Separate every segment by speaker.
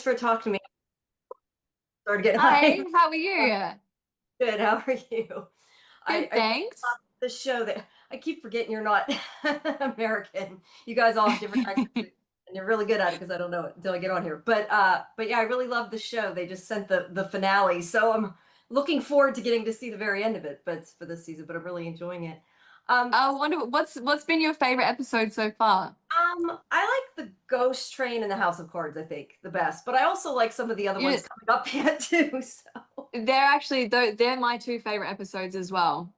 Speaker 1: for talking to me. Started getting
Speaker 2: Hi,
Speaker 1: high.
Speaker 2: how are you?
Speaker 1: Good. How are you?
Speaker 2: Good,
Speaker 1: I really love
Speaker 2: thanks.
Speaker 1: the show that I keep forgetting you're not American. You guys all have different accents, and you're really good at it because I don't know it until I get on here. But yeah, I really love the show. They just sent the finale, so I'm looking forward to getting to see the very end of it. But it's for this season, but I'm really enjoying it. Um,
Speaker 2: I wonder what's been your favorite episode so far?
Speaker 1: I like the Ghost Train and the House of Cards. I think the best, but I also like some of the other
Speaker 2: You,
Speaker 1: ones coming up yet too. So.
Speaker 2: they're my two favorite episodes as well.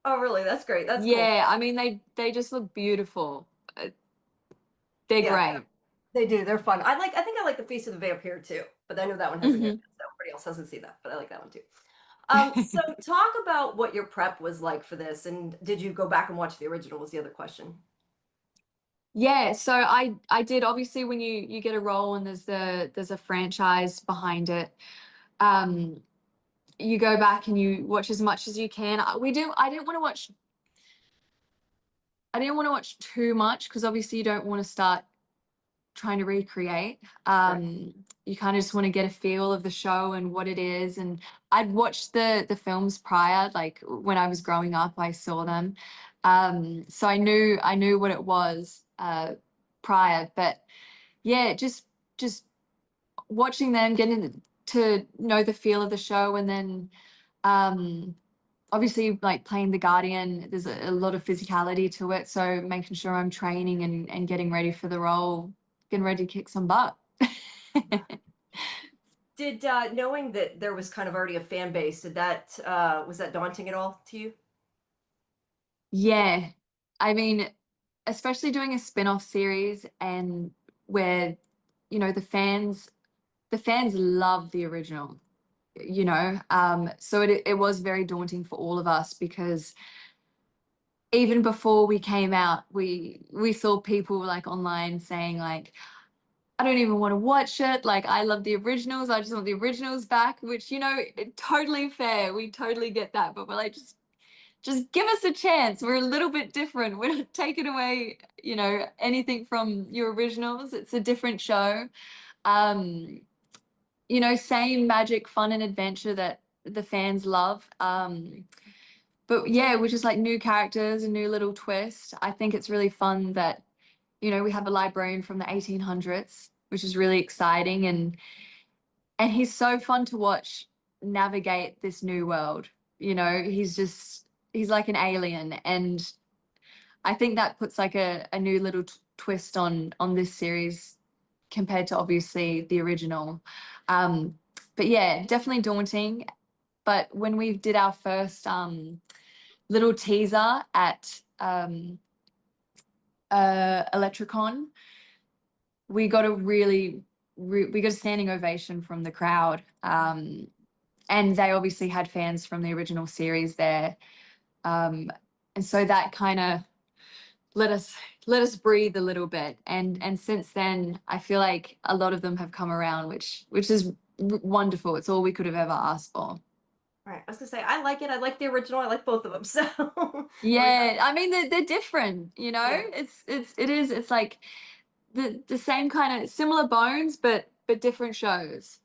Speaker 1: Oh, really? That's great. That's cool.
Speaker 2: Yeah, I mean they just look beautiful. Uh, They're
Speaker 1: Yeah,
Speaker 2: great.
Speaker 1: they do. They're fun. I think I like the Feast of the Vampire too, but I know that one hasn't
Speaker 2: Hmm.
Speaker 1: yet. So everybody else hasn't seen that, but I like that one too. So talk about what your prep was like for this, and did you go back and watch the original? Was the other question.
Speaker 2: Yeah, so I did obviously when you get a role and there's a franchise behind it. Um, you go back and you watch as much as you can. I didn't want to watch too much because obviously you don't want to start trying to recreate.
Speaker 1: Right.
Speaker 2: You kind of just want to get a feel of the show and what it is. And I'd watched the films prior, like when I was growing up, I saw them. So I knew what it was prior. But yeah, just watching them, getting to know the feel of the show, and then um obviously like playing the guardian, there's a lot of physicality to it, so making sure I'm training and getting ready for the role, getting ready to kick some butt.
Speaker 1: Did knowing that there was kind of already a fan base, did that was that daunting at all to you?
Speaker 2: Yeah, I mean, especially doing a spin-off series and where the fans love the original, so it was very daunting for all of us because even before we came out, we saw people like online saying like, I don't even want to watch it. Like, I love the originals. I just want the originals back, which, totally fair. We totally get that. But we're like, just give us a chance. We're a little bit different. We're not taking away, anything from your originals. It's a different show. Um, same magic, fun, and adventure that the fans love. But yeah, we're just like new characters, a new little twist. I think it's really fun that, we have a librarian from the 1800s, which is really exciting. And he's so fun to watch navigate this new world. He's like an alien. And I think that puts like a new little twist on this series compared to obviously the original. Um, but yeah, definitely daunting. But when we did our first little teaser at Electricon, we got we got a standing ovation from the crowd. And they obviously had fans from the original series there. Um, and so that kind of let us let us breathe a little bit. And since then, I feel like a lot of them have come around, which is wonderful. It's all we could have ever asked for.
Speaker 1: Right. I was gonna say I like it. I like the original. I like both of them. So we're
Speaker 2: Yeah, I mean they're different,
Speaker 1: yeah.
Speaker 2: It's like the same kind of similar bones, but different shows.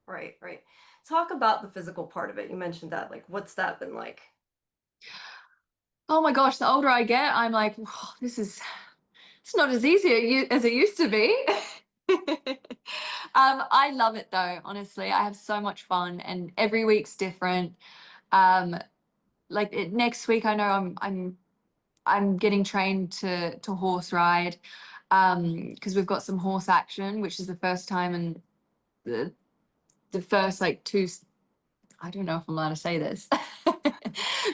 Speaker 1: Right, right. Talk about the physical part of it. You mentioned that. Like, what's that been like?
Speaker 2: Oh my gosh, the older I get, I'm like, it's not as easy as it used to be. I love it though, honestly. I have so much fun and every week's different. Um, next week I know I'm getting trained to horse ride because we've got some horse action, which is the first time in the first like two. I don't know if I'm allowed to say this,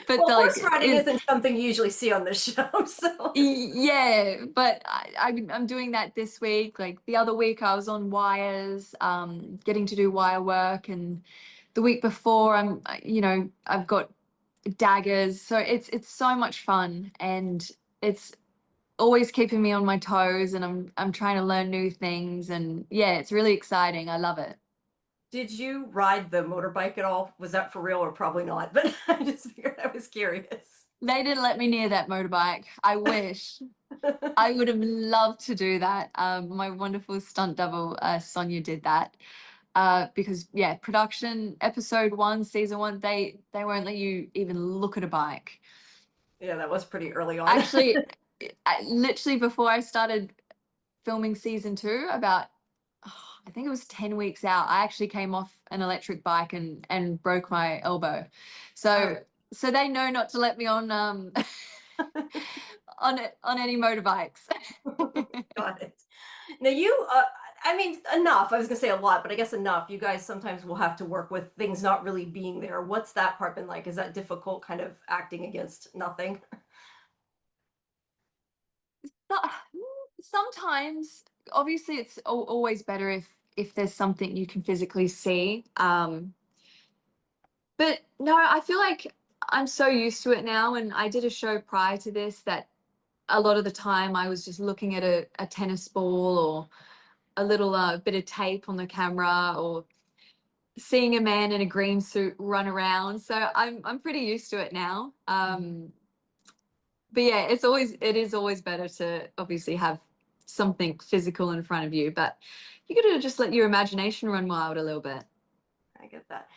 Speaker 2: but
Speaker 1: Well,
Speaker 2: like
Speaker 1: horse riding
Speaker 2: is
Speaker 1: isn't something you usually see on this show. So
Speaker 2: yeah, but I'm doing that this week. Like the other week, I was on wires, getting to do wire work, and the week before, I've got daggers. So it's so much fun, and it's always keeping me on my toes, and I'm trying to learn new things, and yeah, it's really exciting. I love it.
Speaker 1: did you ride the motorbike at all? Was that for real or probably not? But I just figured I was curious.
Speaker 2: They didn't let me near that motorbike. I wish. I would have loved to do that. My wonderful stunt double, Sonia, did that. Because yeah, production episode one, season one, they won't let you even look at a bike.
Speaker 1: Yeah, that was pretty early on.
Speaker 2: Actually, literally before I started filming season two, about I think it was 10 weeks out, I actually came off an electric bike and broke my elbow.
Speaker 1: Oh,
Speaker 2: So they know not to let me on on any motorbikes.
Speaker 1: got it. Now you, I mean, enough. I was gonna say a lot, but I guess enough. You guys sometimes will have to work with things not really being there. What's that part been like? Is that difficult, kind of acting against nothing?
Speaker 2: But sometimes, obviously, it's always better if there's something you can physically see. But no, I feel like I'm so used to it now. And I did a show prior to this that a lot of the time I was just looking at a tennis ball or a little bit of tape on the camera or seeing a man in a green suit run around. So I'm pretty used to it now. But yeah, it is always better to obviously have something physical in front of you, but you got to just let your imagination run wild a little bit.
Speaker 1: I get that.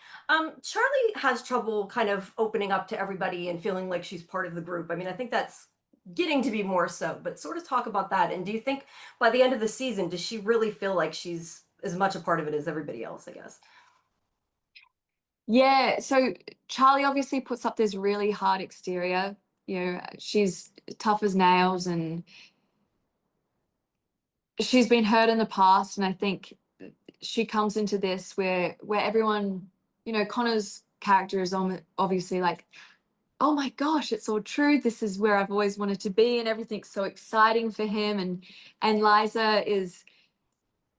Speaker 1: Charlie has trouble kind of opening up to everybody and feeling like she's part of the group. I mean, I think that's getting to be more so, but sort of talk about that. And do you think by the end of the season, does she really feel like she's as much a part of it as everybody else, I guess?
Speaker 2: Yeah, so Charlie obviously puts up this really hard exterior. You know, she's tough as nails and she's been hurt in the past. And I think she comes into this where everyone, you know, Connor's character is obviously like, oh my gosh, it's all true. This is where I've always wanted to be, and everything's so exciting for him. And Liza is,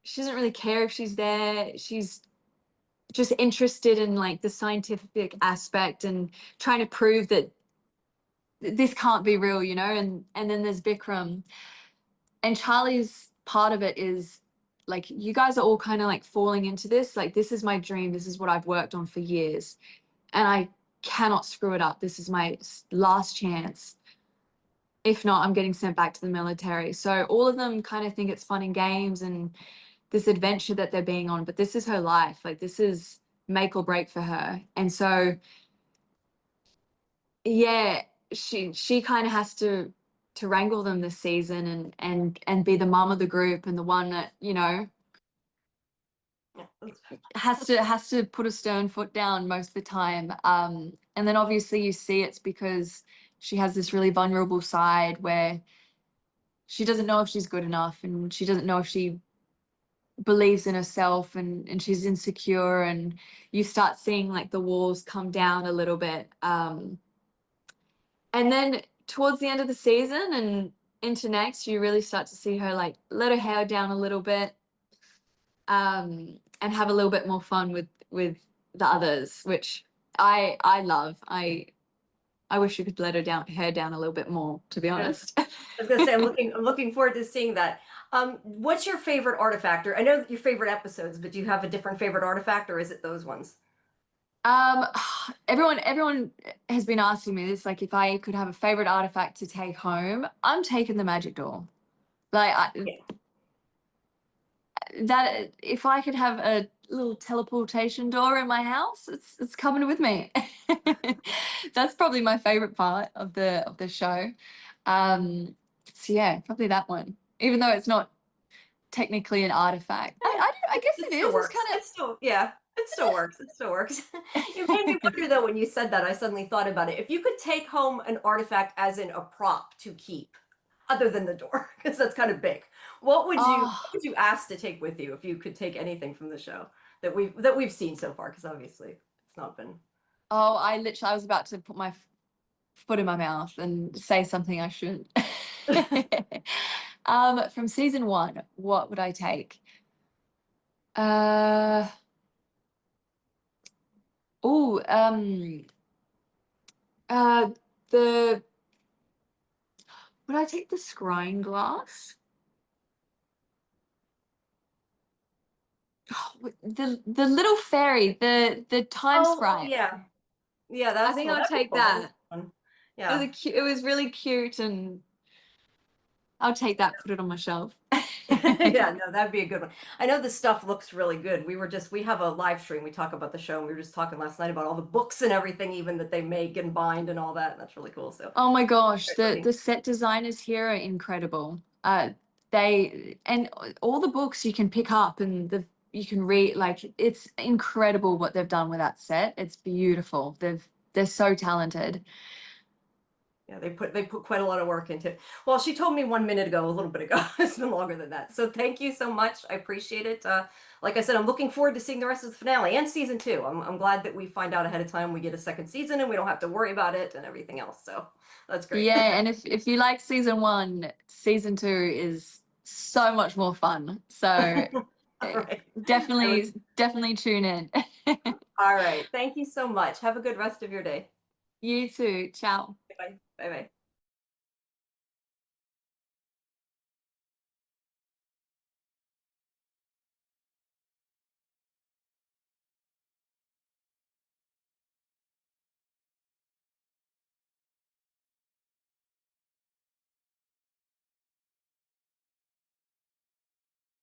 Speaker 2: she doesn't really care if she's there. She's just interested in like the scientific aspect and trying to prove that this can't be real, you know. And then there's Bikram, and Charlie's part of it is like, you guys are all kind of like falling into this. Like, this is my dream. This is what I've worked on for years, and I cannot screw it up. This is my last chance. If not, I'm getting sent back to the military. So all of them kind of think it's fun and games and this adventure that they're being on, but this is her life. Like, this is make or break for her. And so yeah, she kind of has to wrangle them this season and be the mum of the group and the one that, you know,
Speaker 1: Yeah,
Speaker 2: has to put a stern foot down most of the time. And then obviously you see it's because she has this really vulnerable side where she doesn't know if she's good enough and she doesn't know if she believes in herself and she's insecure, and you start seeing like the walls come down a little bit. And then towards the end of the season and into next, you really start to see her like let her hair down a little bit, and have a little bit more fun with the others, which I love. I wish you could let her down hair down a little bit more, to be
Speaker 1: I
Speaker 2: honest.
Speaker 1: was gonna say I'm looking forward to seeing that. What's your favorite artifact? Or I know your favorite episodes, but do you have a different favorite artifact, or is it those ones?
Speaker 2: Um, everyone has been asking me this, like if I could have a favorite artifact to take home, I'm taking the magic door. Like
Speaker 1: Yeah.
Speaker 2: that, if I could have a little teleportation door in my house, it's coming with me. That's probably my favorite part of the show. So yeah, probably that one. Even though it's not technically an artifact, I guess
Speaker 1: It
Speaker 2: it
Speaker 1: still
Speaker 2: is. It's
Speaker 1: works.
Speaker 2: kind
Speaker 1: It still, yeah, it still works. It still works. It made me
Speaker 2: of
Speaker 1: wonder though when you said that, I suddenly thought about it. If you could take home an artifact as in a prop to keep, other than the door, because that's kind of big, what
Speaker 2: oh
Speaker 1: would you ask to take with you if you could take anything from the show that we've seen so far? Because obviously it's not been.
Speaker 2: oh, I was about to put my foot in my mouth and say something I shouldn't. From season one, what would I take? Uh, oh, uh, the would I take the scrying glass? Oh, the little fairy, the time
Speaker 1: Oh, oh
Speaker 2: scrying.
Speaker 1: yeah. Yeah,
Speaker 2: I
Speaker 1: that's
Speaker 2: think
Speaker 1: cool.
Speaker 2: I'll
Speaker 1: That'd be
Speaker 2: take
Speaker 1: cool. That is
Speaker 2: that.
Speaker 1: fun. Yeah.
Speaker 2: It was really cute, and I'll take that, put it on my shelf.
Speaker 1: Yeah, no, that'd be a good one. I know the stuff looks really good. We have a live stream. We talk about the show, and we were just talking last night about all the books and everything, even that they make and bind and all that. And that's really cool. So,
Speaker 2: Oh my gosh,
Speaker 1: very
Speaker 2: the
Speaker 1: funny.
Speaker 2: set designers here are incredible. They and all the books you can pick up and you can read, like it's incredible what they've done with that set. It's beautiful. They're so talented.
Speaker 1: Yeah, they put quite a lot of work into it. Well, she told me 1 minute ago, a little bit ago. It's been longer than that. So thank you so much. I appreciate it. Like I said, I'm looking forward to seeing the rest of the finale and season two. I'm glad that we find out ahead of time we get a second season and we don't have to worry about it and everything else. So that's great.
Speaker 2: Yeah, and if you like season one, season two is so much more fun. So
Speaker 1: All right.
Speaker 2: definitely tune in.
Speaker 1: All right. Thank you so much. Have a good rest of your day.
Speaker 2: You too. Ciao.
Speaker 1: Bye. Bye bye.